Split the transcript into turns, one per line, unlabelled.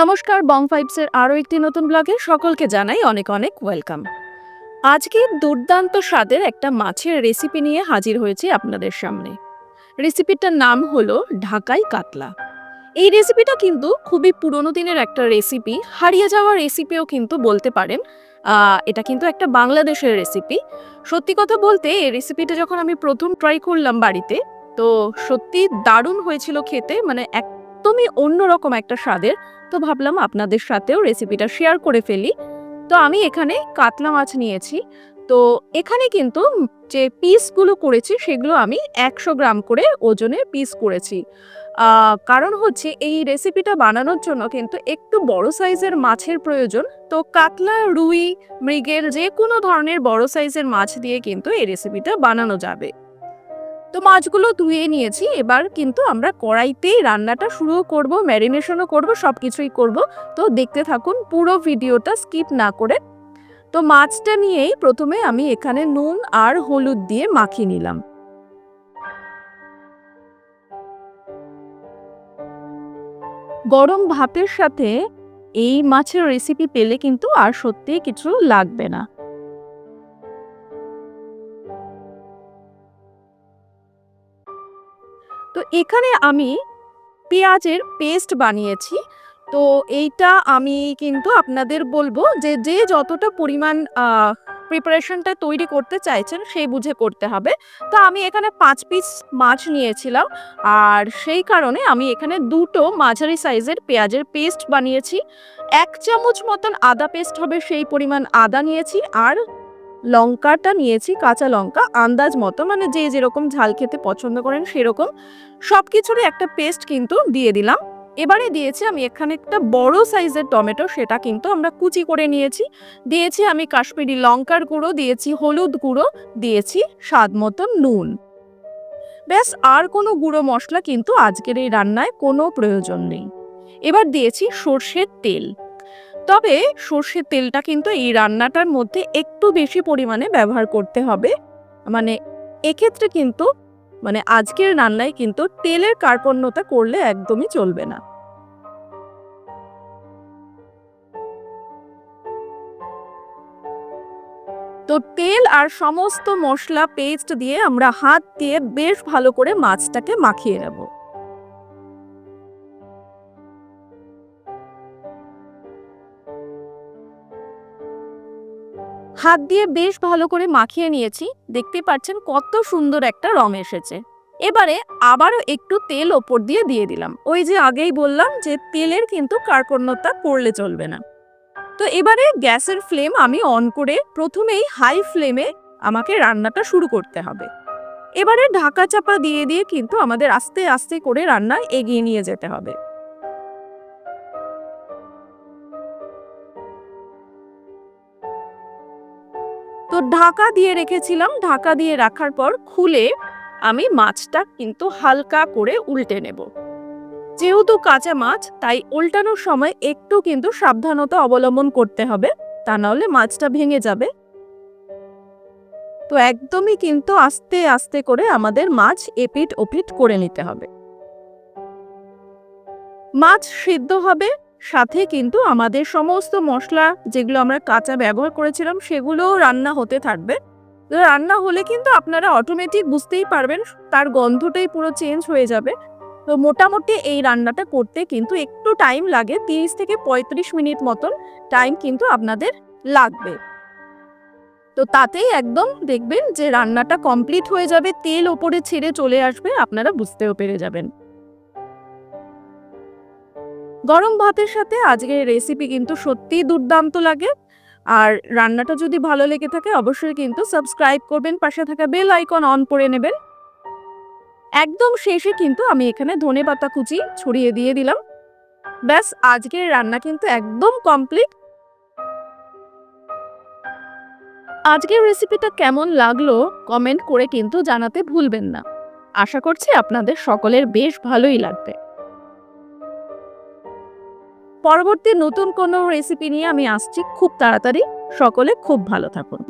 নমস্কার, বং ফাইভসের আরও একটি নতুন ব্লগে সকলকে জানাই অনেক অনেক ওয়েলকাম। আজকে দুর্দান্ত স্বাদের একটা মাছের রেসিপি নিয়ে হাজির হয়েছি আপনাদের সামনে। রেসিপিটার নাম হলো ঢাকাই কাতলা। এই রেসিপিটা কিন্তু খুবই পুরনো দিনের একটা রেসিপি, হারিয়ে যাওয়া রেসিপিও কিন্তু বলতে পারেন। এটা কিন্তু একটা বাংলাদেশের রেসিপি। সত্যি কথা বলতে এই রেসিপিটা যখন আমি প্রথম ট্রাই করলাম বাড়িতে, তো সত্যি দারুণ হয়েছিল খেতে, মানে একদমই অন্যরকম একটা স্বাদের। তো ভাবলাম আপনাদের সাথেও রেসিপিটা শেয়ার করে ফেলি। তো আমি এখানে কাতলা মাছ নিয়েছি। তো এখানে কিন্তু যে পিসগুলো করেছি সেগুলো আমি ১০০ গ্রাম করে ওজনের পিস করেছি। কারণ হচ্ছে এই রেসিপিটা বানানোর জন্য কিন্তু একটু বড় সাইজের মাছের প্রয়োজন। তো কাতলা, রুই, মৃগেল যে কোনো ধরনের বড় সাইজের মাছ দিয়ে কিন্তু এই রেসিপিটা বানানো যাবে। তো মাছগুলো ধুয়ে নিয়েছি। এবার কিন্তু আমরা কড়াইতেই রান্নাটা শুরু করব, ম্যারিনেশনও করব, সবকিছুই করব। তো দেখতে থাকুন পুরো ভিডিওটা স্কিপ না করে। তো মাছটা নিয়েই প্রথমে আমি এখানে নুন আর হলুদ দিয়ে মাখিয়ে নিলাম। গরম ভাতের সাথে এই মাছের রেসিপি পেলে কিন্তু আর সত্যিই কিছু লাগবে না। তো এখানে আমি পেঁয়াজের পেস্ট বানিয়েছি। তো এইটা আমি কিন্তু আপনাদের বলবো যে, যে যতটা পরিমাণ প্রিপারেশনটা তৈরি করতে চাইছেন সেই বুঝে করতে হবে। তো আমি এখানে ৫ পিস মাছ নিয়েছিলাম। আর সেই কারণে আমি এখানে ২ টো মাঝারি সাইজের পেঁয়াজের পেস্ট বানিয়েছি। ১ চামচ মতন আদা পেস্ট হবে সেই পরিমাণ আদা নিয়েছি। আর লঙ্কাটা নিয়েছি, কাঁচা লঙ্কা আন্দাজ মতো, মানে যে যেরকম ঝাল খেতে পছন্দ করেন সেরকম। সবকিছুরই একটা পেস্ট কিন্তু দিয়ে দিলাম। এবারে দিয়েছি আমি এখানে একটা বড় সাইজের টমেটো, সেটা কিন্তু আমরা কুচি করে নিয়েছি। দিয়েছি আমি কাশ্মীরি লঙ্কার গুঁড়ো, দিয়েছি হলুদ গুঁড়ো, দিয়েছি স্বাদ মতো নুন। ব্যাস, আর কোনো গুঁড়ো মশলা কিন্তু আজকের এই রান্নায় কোনো প্রয়োজন নেই। এবার দিয়েছি সর্ষের তেল। তবে সর্ষের তেলটা কিন্তু এই রান্নাটার মধ্যে একটু বেশি পরিমাণে ব্যবহার করতে হবে। মানে এক্ষেত্রে কিন্তু, মানে আজকের রান্নায় কিন্তু তেলের কার্পণ্যতা করলে একদমই চলবে না। তো তেল আর সমস্ত মশলা পেস্ট দিয়ে আমরা হাত দিয়ে বেশ ভালো করে মাছটাকে মাখিয়ে নেব। হাত দিয়ে বেশ ভালো করে মাখিয়ে নিয়েছি। দেখতে পাচ্ছেন কত সুন্দর একটা রং এসেছে। এবারে আবারও একটু তেল ওপর দিয়ে দিয়ে দিলাম। ওই যে আগেই বললাম যে তেলের কিন্তু কার্পণ্যতা করলে চলবে না। তো এবারে গ্যাসের ফ্লেম আমি অন করে প্রথমেই হাই ফ্লেমে আমাকে রান্নাটা শুরু করতে হবে। এবারে ঢাকা চাপা দিয়ে দিয়ে কিন্তু আমাদের আস্তে আস্তে করে রান্না এগিয়ে নিয়ে যেতে হবে। তো ঢাকা দিয়ে রেখেছিলাম। ঢাকা দিয়ে রাখার পর খুলে আমি মাছটা কিন্তু হালকা করে উল্টে নেব। যেহেতু কাঁচা মাছ, তাই উল্টানোর সময় একটু কিন্তু সাবধানতা অবলম্বন করতে হবে, তা না হলে মাছটা ভেঙে যাবে। তো একদমই কিন্তু আস্তে আস্তে করে আমাদের মাছ এপিট ওপিট করে নিতে হবে। মাছ সিদ্ধ হবে, সাথে কিন্তু আমাদের সমস্ত মশলা যেগুলো আমরা কাঁচা ব্যবহার করেছিলাম সেগুলোও রান্না হতে থাকবে। তো রান্না হলে কিন্তু আপনারা অটোমেটিক বুঝতেই পারবেন, তার গন্ধটাই পুরো চেঞ্জ হয়ে যাবে। তো মোটামুটি এই রান্নাটা করতে কিন্তু একটু টাইম লাগে, ৩০ থেকে ৩৫ মিনিট মতন টাইম কিন্তু আপনাদের লাগবে। তো তাতেই একদম দেখবেন যে রান্নাটা কমপ্লিট হয়ে যাবে, তেল ওপরে ছেড়ে চলে আসবে, আপনারা বুঝতেও পেরে যাবেন। গরম ভাতের সাথে আজকের রেসিপি কিন্তু সত্যিই দুর্দান্ত লাগে। আর রান্নাটা যদি ভালো লেগে থাকে অবশ্যই কিন্তু সাবস্ক্রাইব করবেন, পাশে থাকা বেল আইকন অন করে নেবেন। একদম শেষে কিন্তু আমি এখানে ধনেপাতা কুচি ছড়িয়ে দিয়ে দিলাম। ব্যাস, আজকের রান্না কিন্তু একদম কমপ্লিট। আজকের রেসিপিটা কেমন লাগলো কমেন্ট করে কিন্তু জানাতে ভুলবেন না। আশা করছি আপনাদের সকলের বেশ ভালোই লাগবে। পরবর্তী নতুন কোনো রেসিপি নিয়ে আমি আসছি খুব তাড়াতাড়ি। সকলে খুব ভালো থাকুন।